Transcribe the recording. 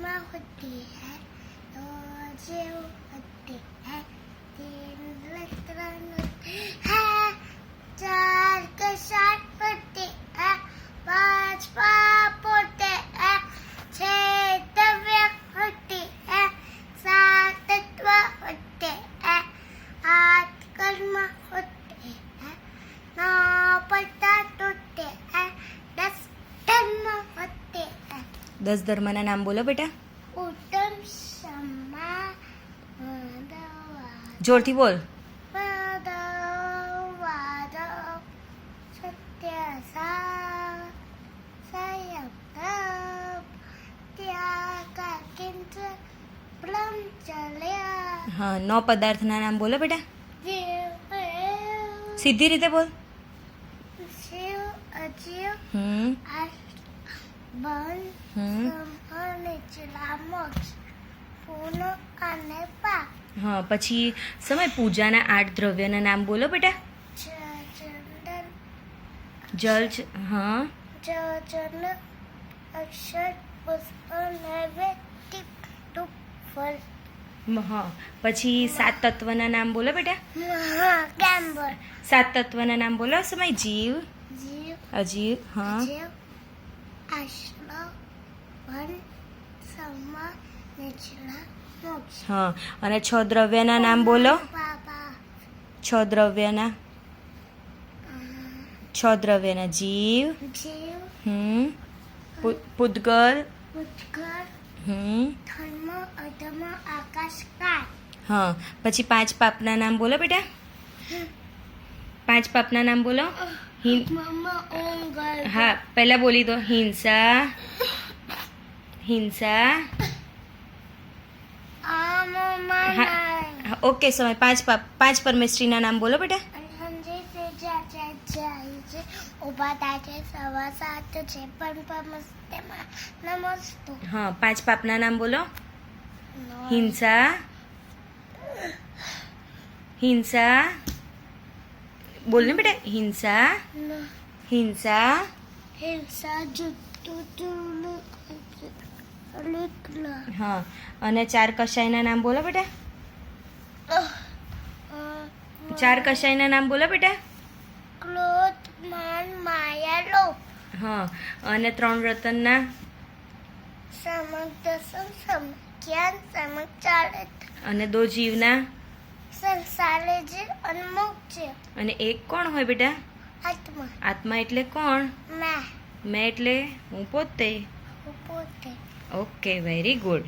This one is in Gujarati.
में होती है दो जीव होते हैं तीन लतरन होते हैं चार के साथ होते हैं पांच पाप होते हैं छह द्रव्य होते हैं सात तत्व होते हैं आठ कर्म होते हैं नौ पदार्थ होते हैं 10 धर्म होते हैं 10 ધર્મના નામ બોલો બેટા. उत्तम क्षमा જોરથી બોલ. वाद सत्य संयम त्याग किंच ब्रह्मचर्य હા 9 પદાર્થના નામ બોલો બેટા. जीव સીધી રીતે બોલ. शिव अजीव હમ बन હમ निचला मोक्ष पूर्ण અને પાપ હા પછી સમય પૂજાના 8 દ્રવ્યના નામ બોલો બેટા. ચંદન જલ હા જન અક્ષર પુષ્પ નૈવેદ્ય ધૂપ ફળ હા પછી 7 તત્વના નામ બોલો બેટા. ગેમ્બર 7 તત્વના નામ બોલો સમય. જીવ જીવ અજીવ હા જીવ આશ્રય વન સમા નિચલા મોક્ષ હા અને 6 દ્રવ્યના નામ બોલો. બાબા 6 દ્રવ્યના 6 દ્રવ્યના જીવ જીવ હમ પૂતગલ ઉત્કળ હમ ધર્મ અધર્મ આકાશ કાળ હા પછી 5 પાપના નામ બોલો બેટા. 5 પાપના નામ બોલો. મમ્મા ઓમ ગલ હા પહેલા બોલી દો. હિંસા હિંસા આમ મનાય હા ઓકે સમય 5 પરમેશ્વરીના નામ બોલો બેટા. સંજય સે જાય છે ઉભા થાય છે સવા સાત છે પણ મસ્તેમાં નમસ્તુ હા 5 પાપના નામ બોલો. હિંસા હિંસા બોલ ને બેટા. હિંસા હિંસા હિંસા જુતું લીકલા હા અને 4 કશાયના નામ બોલો બેટા. 4 કશાયના નામ બોલો બેટા. ક્રોધ માન માયા લોભ હા અને 3 રતનના સમક દસમ સમ જ્ઞાન સમક ચાલે અને 2 જીવના સંસારે જે અનમુક છે અને 1 કોણ હોય બેટા. આત્મા આત્મા એટલે કોણ. મેં મેં એટલે હું પોતે. પોતે ઓકે વેરી ગુડ.